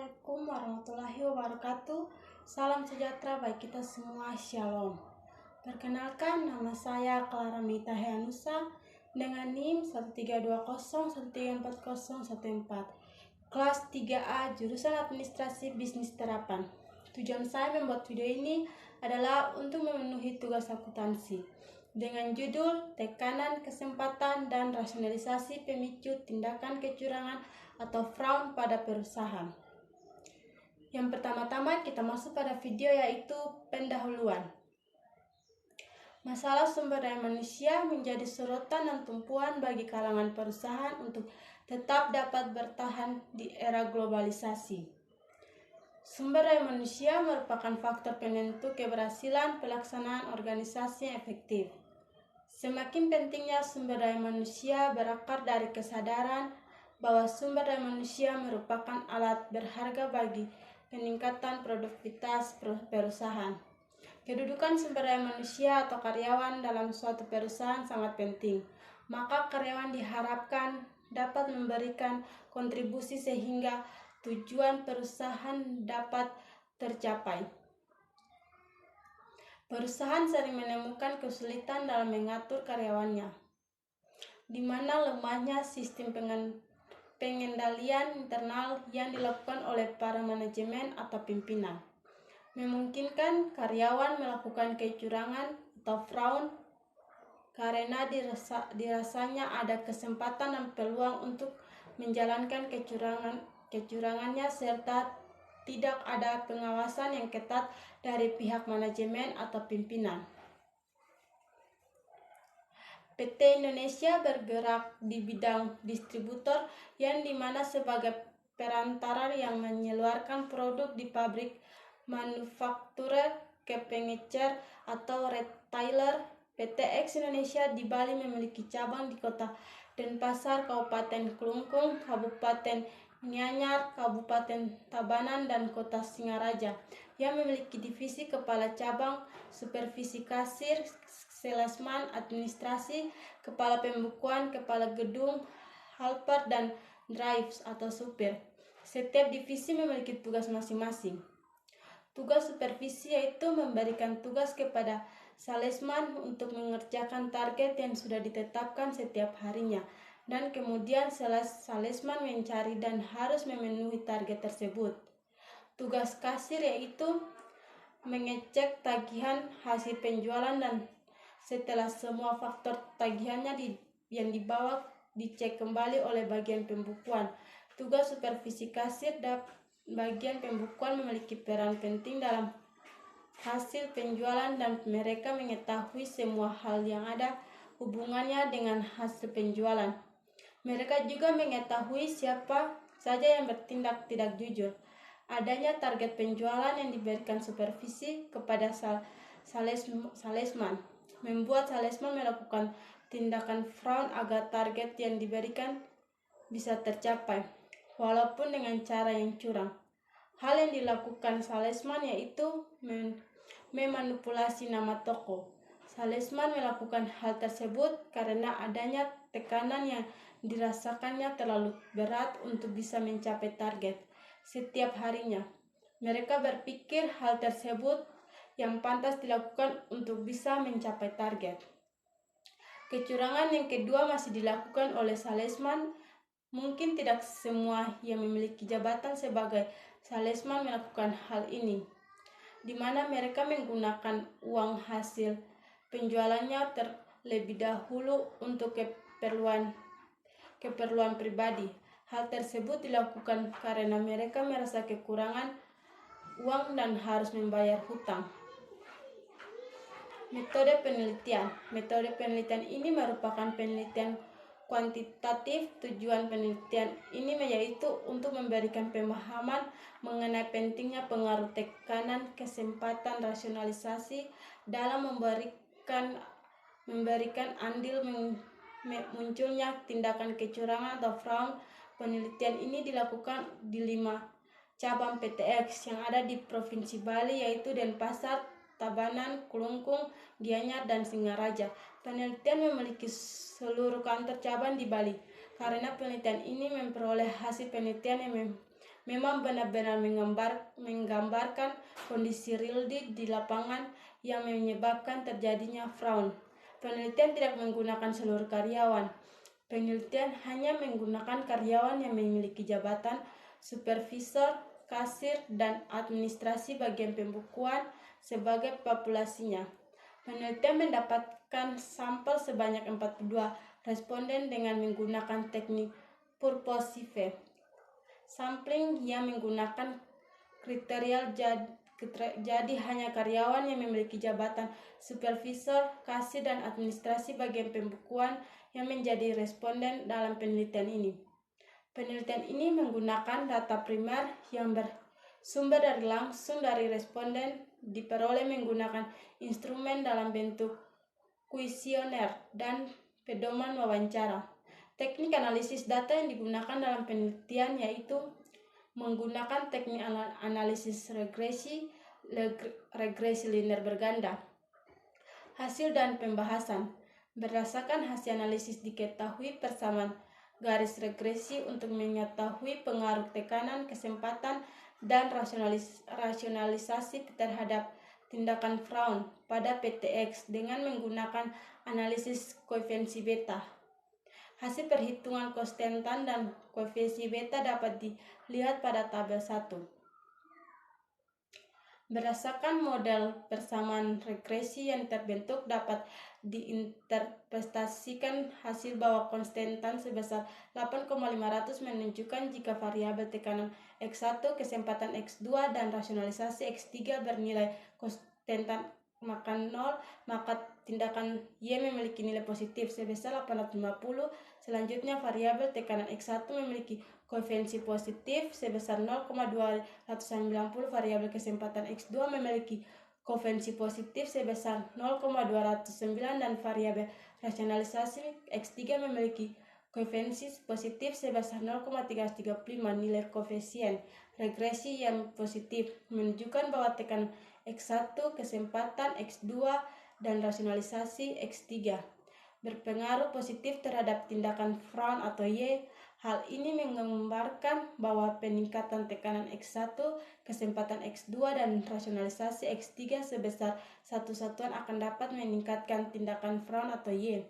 Assalamualaikum warahmatullahi wabarakatuh. Salam sejahtera bagi kita semua. Shalom. Perkenalkan, nama saya Clara Mita Heanusa dengan NIM 13201340114, kelas 3A, jurusan Administrasi Bisnis Terapan. Tujuan saya membuat video ini adalah untuk memenuhi tugas akuntansi dengan judul Tekanan, Kesempatan, dan Rasionalisasi Pemicu Tindakan Kecurangan atau fraud pada perusahaan. Yang pertama-tama kita masuk pada video, yaitu pendahuluan. Masalah sumber daya manusia menjadi sorotan dan tumpuan bagi kalangan perusahaan untuk tetap dapat bertahan di era globalisasi. Sumber daya manusia merupakan faktor penentu keberhasilan pelaksanaan organisasi yang efektif. Semakin pentingnya sumber daya manusia berakar dari kesadaran bahwa sumber daya manusia merupakan alat berharga bagi peningkatan produktivitas perusahaan. Kedudukan sumber daya manusia atau karyawan dalam suatu perusahaan sangat penting. Maka karyawan diharapkan dapat memberikan kontribusi sehingga tujuan perusahaan dapat tercapai. Perusahaan sering menemukan kesulitan dalam mengatur karyawannya, di mana lemahnya sistem pengendalian internal yang dilakukan oleh para manajemen atau pimpinan memungkinkan karyawan melakukan kecurangan atau fraud karena dirasanya ada kesempatan dan peluang untuk menjalankan kecurangannya serta tidak ada pengawasan yang ketat dari pihak manajemen atau pimpinan. PT Indonesia bergerak di bidang distributor yang dimana sebagai perantara yang menyeluarkan produk di pabrik manufaktur ke pengecer atau retailer. PT X Indonesia di Bali memiliki cabang di Kota Denpasar, Kabupaten Kelungkung, Kabupaten Gianyar, Kabupaten Tabanan, dan Kota Singaraja yang memiliki divisi kepala cabang, supervisi kasir, salesman, administrasi, kepala pembukuan, kepala gedung, helper, dan drives atau supir. Setiap divisi memiliki tugas masing-masing. Tugas supervisi yaitu memberikan tugas kepada salesman untuk mengerjakan target yang sudah ditetapkan setiap harinya, dan kemudian salesman mencari dan harus memenuhi target tersebut. Tugas kasir yaitu mengecek tagihan hasil penjualan dan setelah semua faktor tagihannya yang dibawa dicek kembali oleh bagian pembukuan. Tugas supervisi kasir dan bagian pembukuan memiliki peran penting dalam hasil penjualan dan mereka mengetahui semua hal yang ada hubungannya dengan hasil penjualan. Mereka juga mengetahui siapa saja yang bertindak tidak jujur. Adanya target penjualan yang diberikan supervisi kepada salesman membuat salesman melakukan tindakan fraud agar target yang diberikan bisa tercapai, walaupun dengan cara yang curang. Hal yang dilakukan salesman yaitu memanipulasi nama toko. Salesman melakukan hal tersebut karena adanya tekanan yang dirasakannya terlalu berat untuk bisa mencapai target setiap harinya. Mereka berpikir hal tersebut yang pantas dilakukan untuk bisa mencapai target. Kecurangan yang kedua masih dilakukan oleh salesman. Mungkin tidak semua yang memiliki jabatan sebagai salesman melakukan hal ini, di mana mereka menggunakan uang hasil penjualannya terlebih dahulu untuk keperluan pribadi. Hal tersebut dilakukan karena mereka merasa kekurangan uang dan harus membayar hutang. Metode penelitian. Metode penelitian ini merupakan penelitian kuantitatif. Tujuan penelitian ini yaitu untuk memberikan pemahaman mengenai pentingnya pengaruh tekanan, kesempatan, rasionalisasi dalam memberikan andil munculnya tindakan kecurangan atau fraud. Penelitian ini dilakukan di 5 cabang PT X yang ada di Provinsi Bali, yaitu Denpasar, Tabanan, Kelungkung, Gianyar, dan Singaraja. Penelitian memiliki seluruh kantor cabang di Bali. Karena penelitian ini memperoleh hasil penelitian yang memang benar-benar menggambarkan kondisi real di lapangan yang menyebabkan terjadinya fraud. Penelitian tidak menggunakan seluruh karyawan. Penelitian hanya menggunakan karyawan yang memiliki jabatan supervisor, kasir, dan administrasi bagian pembukuan sebagai populasinya. Penelitian mendapatkan sampel sebanyak 42 responden dengan menggunakan teknik purposive sampling yang menggunakan kriteria jadi hanya karyawan yang memiliki jabatan supervisor, kasir, dan administrasi bagian pembukuan yang menjadi responden dalam penelitian ini. Penelitian ini menggunakan data primer yang bersumber langsung dari responden diperoleh menggunakan instrumen dalam bentuk kuesioner dan pedoman wawancara. Teknik analisis data yang digunakan dalam penelitian yaitu menggunakan teknik analisis regresi linear berganda. Hasil dan pembahasan. Berdasarkan hasil analisis diketahui persamaan garis regresi untuk mengetahui pengaruh tekanan, kesempatan, dan rasionalisasi terhadap tindakan fraud pada PTX dengan menggunakan analisis koefisiensi beta. Hasil perhitungan konstantan dan koefisiensi beta dapat dilihat pada tabel 1. Berdasarkan model persamaan regresi yang terbentuk dapat diinterpretasikan hasil bahwa konstantan sebesar 8,500 menunjukkan jika variabel tekanan X1, kesempatan X2, dan rasionalisasi X3 bernilai konstantan maka 0, maka tindakan Y memiliki nilai positif sebesar 850. Selanjutnya variabel tekanan X1 memiliki koefisiensi positif sebesar 0,290, variabel kesempatan X2 memiliki koefisiensi positif sebesar 0,209 dan variabel rasionalisasi X3 memiliki koefisiensi positif sebesar 0,335. Nilai koefisien regresi yang positif menunjukkan bahwa tekanan X1, kesempatan X2, dan rasionalisasi X3 berpengaruh positif terhadap tindakan fraud atau Y. Hal ini menggambarkan bahwa peningkatan tekanan X1, kesempatan X2, dan rasionalisasi X3 sebesar satu satuan akan dapat meningkatkan tindakan fraud atau Y.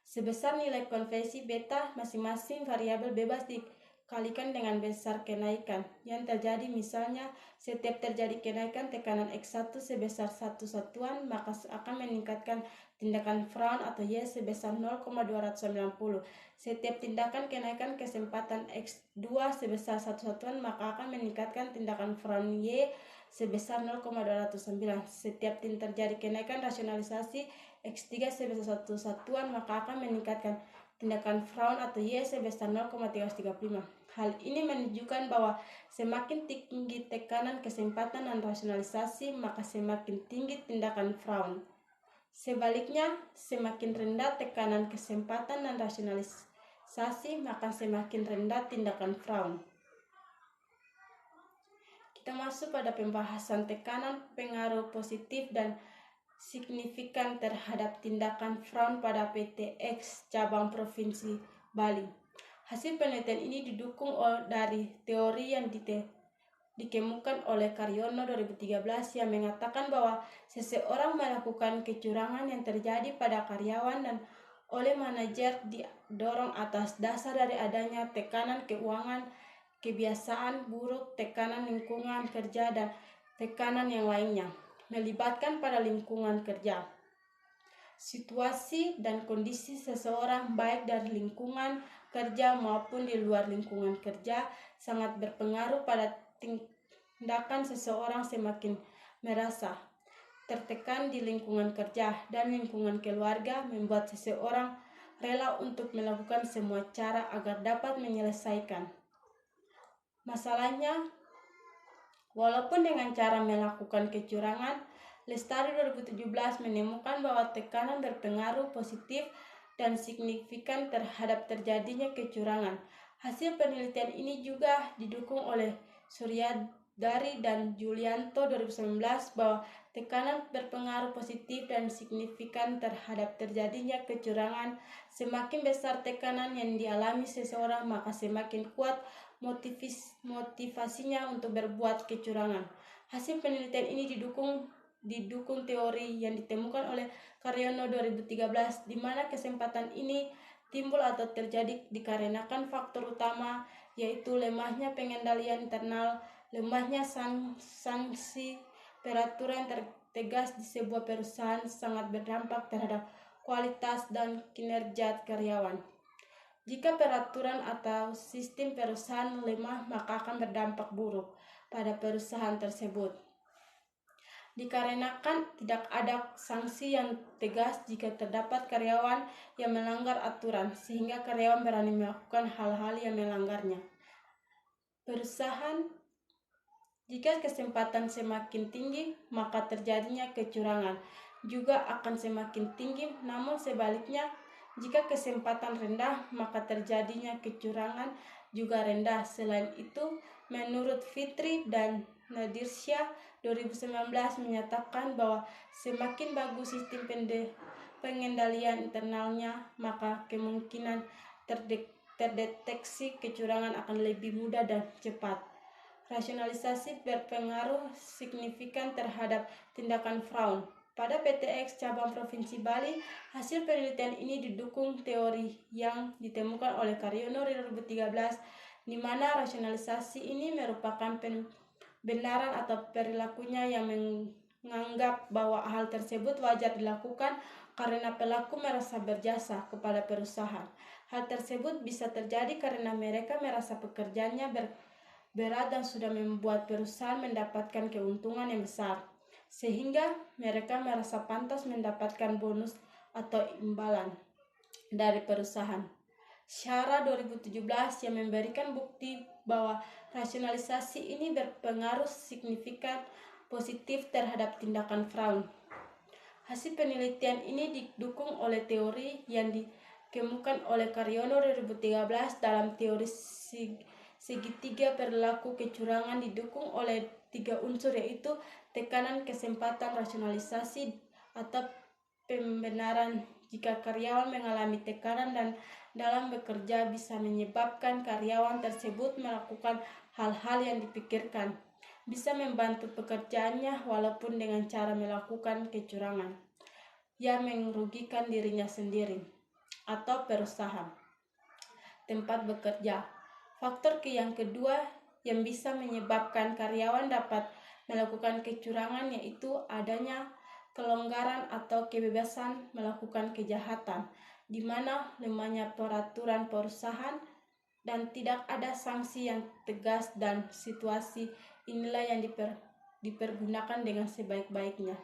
Sebesar nilai koefisiensi beta masing-masing variabel bebas dikalikan dengan besar kenaikan yang terjadi. Misalnya, setiap terjadi kenaikan tekanan X1 sebesar satu satuan, maka akan meningkatkan tindakan fraud atau Y sebesar 0,290. Setiap tindakan kenaikan kesempatan X2 sebesar satu satuan, maka akan meningkatkan tindakan fraud Y sebesar 0,209. Setiap terjadi kenaikan rasionalisasi X3 sebesar satu satuan, maka akan meningkatkan tindakan fraud atau Y sebesar 0,335. Hal ini menunjukkan bahwa semakin tinggi tekanan, kesempatan, dan rasionalisasi, maka semakin tinggi tindakan fraud. Sebaliknya, semakin rendah tekanan, kesempatan, dan rasionalisasi, maka semakin rendah tindakan fraud. Kita masuk pada pembahasan tekanan, pengaruh positif dan signifikan terhadap tindakan fraud pada PTX cabang Provinsi Bali. Hasil penelitian ini didukung dari teori yang dikemukakan oleh Karyono 2013 yang mengatakan bahwa seseorang melakukan kecurangan yang terjadi pada karyawan dan oleh manajer didorong atas dasar dari adanya tekanan keuangan, kebiasaan buruk, tekanan lingkungan kerja, dan tekanan yang lainnya melibatkan pada lingkungan kerja. Situasi dan kondisi seseorang baik dari lingkungan kerja maupun di luar lingkungan kerja sangat berpengaruh pada tindakan seseorang. Semakin merasa tertekan di lingkungan kerja dan lingkungan keluarga membuat seseorang rela untuk melakukan semua cara agar dapat menyelesaikan masalahnya walaupun dengan cara melakukan kecurangan. Lestari 2017 menemukan bahwa tekanan berpengaruh positif dan signifikan terhadap terjadinya kecurangan. Hasil penelitian ini juga didukung oleh Suryadari dan Julianto 2019 bahwa tekanan berpengaruh positif dan signifikan terhadap terjadinya kecurangan. Semakin besar tekanan yang dialami seseorang, maka semakin kuat motivasinya untuk berbuat kecurangan. Hasil penelitian ini didukung teori yang ditemukan oleh Karyono 2013, di mana kesempatan ini timbul atau terjadi dikarenakan faktor utama, yaitu lemahnya pengendalian internal, lemahnya sanksi peraturan tegas di sebuah perusahaan sangat berdampak terhadap kualitas dan kinerja karyawan. Jika peraturan atau sistem perusahaan lemah, maka akan berdampak buruk pada perusahaan tersebut. Dikarenakan tidak ada sanksi yang tegas jika terdapat karyawan yang melanggar aturan, sehingga karyawan berani melakukan hal-hal yang melanggarnya. Jika kesempatan semakin tinggi, maka terjadinya kecurangan juga akan semakin tinggi, namun sebaliknya, jika kesempatan rendah, maka terjadinya kecurangan juga rendah. Selain itu, menurut Fitri dan Nadirsyah 2019 menyatakan bahwa semakin bagus sistem pengendalian internalnya, maka kemungkinan terdeteksi kecurangan akan lebih mudah dan cepat. Rasionalisasi berpengaruh signifikan terhadap tindakan fraud. Pada PTX cabang Provinsi Bali, hasil penelitian ini didukung teori yang ditemukan oleh Karyono 2013, di mana rasionalisasi ini merupakan pembenaran atau perilakunya yang menganggap bahwa hal tersebut wajar dilakukan karena pelaku merasa berjasa kepada perusahaan. Hal tersebut bisa terjadi karena mereka merasa pekerjaannya berat dan sudah membuat perusahaan mendapatkan keuntungan yang besar, sehingga mereka merasa pantas mendapatkan bonus atau imbalan dari perusahaan. Syara 2017 yang memberikan bukti bahwa rasionalisasi ini berpengaruh signifikan positif terhadap tindakan fraud. Hasil penelitian ini didukung oleh teori yang dikemukakan oleh Karyono 2013 dalam teori segitiga perilaku kecurangan, didukung oleh 3 unsur, yaitu tekanan, kesempatan, rasionalisasi atau pembenaran. Jika karyawan mengalami tekanan dan dalam bekerja bisa menyebabkan karyawan tersebut melakukan hal-hal yang dipikirkan bisa membantu pekerjaannya walaupun dengan cara melakukan kecurangan yang merugikan dirinya sendiri atau perusahaan tempat bekerja. Faktor yang kedua yang bisa menyebabkan karyawan dapat melakukan kecurangan yaitu adanya kelonggaran atau kebebasan melakukan kejahatan, di mana lemahnya peraturan perusahaan dan tidak ada sanksi yang tegas, dan situasi inilah yang dipergunakan dengan sebaik-baiknya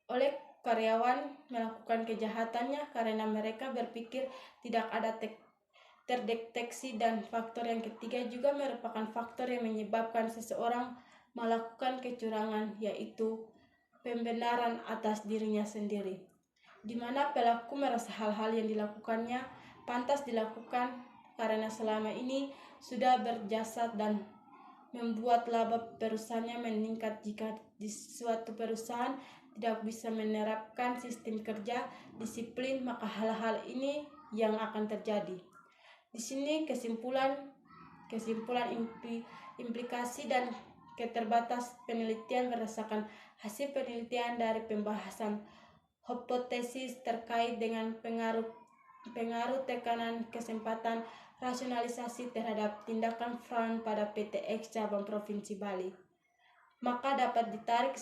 oleh karyawan melakukan kejahatannya karena mereka berpikir tidak ada terdeteksi. Dan faktor yang ketiga juga merupakan faktor yang menyebabkan seseorang melakukan kecurangan, yaitu pembenaran atas dirinya sendiri, di mana pelaku merasa hal-hal yang dilakukannya pantas dilakukan karena selama ini sudah berjasa dan membuat laba perusahaannya meningkat. Jika di suatu perusahaan tidak bisa menerapkan sistem kerja disiplin, maka hal-hal ini yang akan terjadi. Di sini kesimpulan implikasi dan keterbatas penelitian berdasarkan hasil penelitian dari pembahasan hipotesis terkait dengan pengaruh tekanan, kesempatan, rasionalisasi terhadap tindakan fraud pada PTX cabang Provinsi Bali. Maka dapat ditarik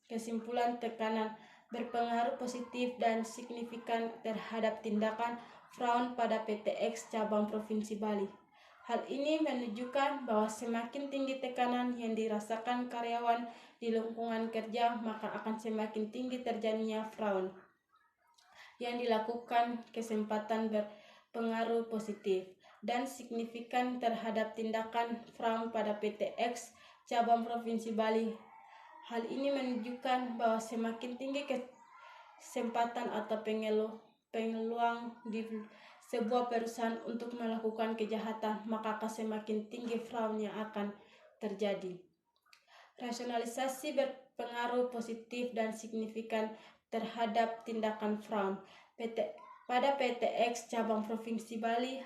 kesimpulan tekanan berpengaruh positif dan signifikan terhadap tindakan fraud pada PTX cabang Provinsi Bali. Hal ini menunjukkan bahwa semakin tinggi tekanan yang dirasakan karyawan di lingkungan kerja, maka akan semakin tinggi terjadinya fraud yang dilakukan. Kesempatan berpengaruh positif dan signifikan terhadap tindakan fraud pada PTX cabang Provinsi Bali. Hal ini menunjukkan bahwa semakin tinggi kesempatan atau peluang di sebuah perusahaan untuk melakukan kejahatan, maka akan semakin tinggi fraud yang akan terjadi. Rasionalisasi berpengaruh positif dan signifikan terhadap tindakan fraud. Pada PTX cabang Provinsi Bali,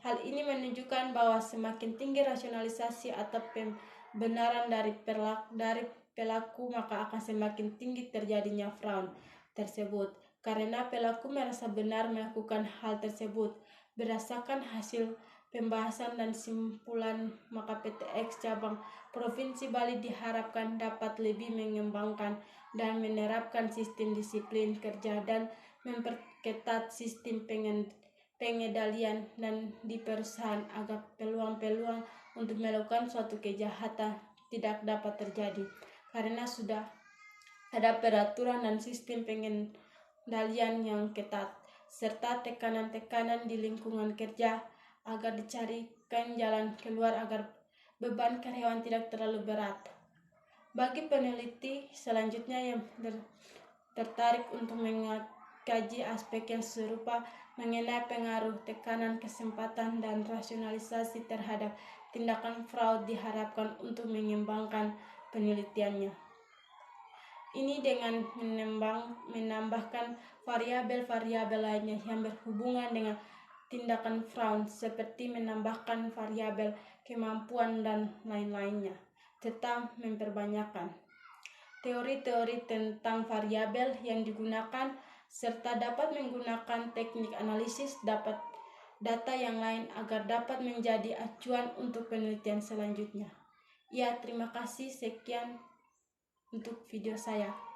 Hal ini menunjukkan bahwa semakin tinggi rasionalisasi atau pembenaran dari pelaku, maka akan semakin tinggi terjadinya fraud tersebut. Karena pelaku merasa benar melakukan hal tersebut. Berdasarkan hasil pembahasan dan simpulan, maka PTX cabang Provinsi Bali diharapkan dapat lebih mengembangkan dan menerapkan sistem disiplin kerja dan memperketat sistem pengendalian dan di perusahaan agar peluang-peluang untuk melakukan suatu kejahatan tidak dapat terjadi, karena sudah ada peraturan dan sistem pengendalian yang ketat serta tekanan-tekanan di lingkungan kerja agar dicarikan jalan keluar agar beban karyawan tidak terlalu berat. Bagi peneliti selanjutnya yang tertarik untuk mengkaji aspek yang serupa mengenai pengaruh tekanan, kesempatan, dan rasionalisasi terhadap tindakan fraud, diharapkan untuk mengembangkan penelitiannya ini dengan menambahkan variabel-variabel lainnya yang berhubungan dengan tindakan fraud, seperti menambahkan variabel kemampuan dan lain-lainnya, serta memperbanyakkan teori-teori tentang variabel yang digunakan, serta dapat menggunakan teknik analisis data yang lain agar dapat menjadi acuan untuk penelitian selanjutnya. Ya, terima kasih. Sekian untuk video saya.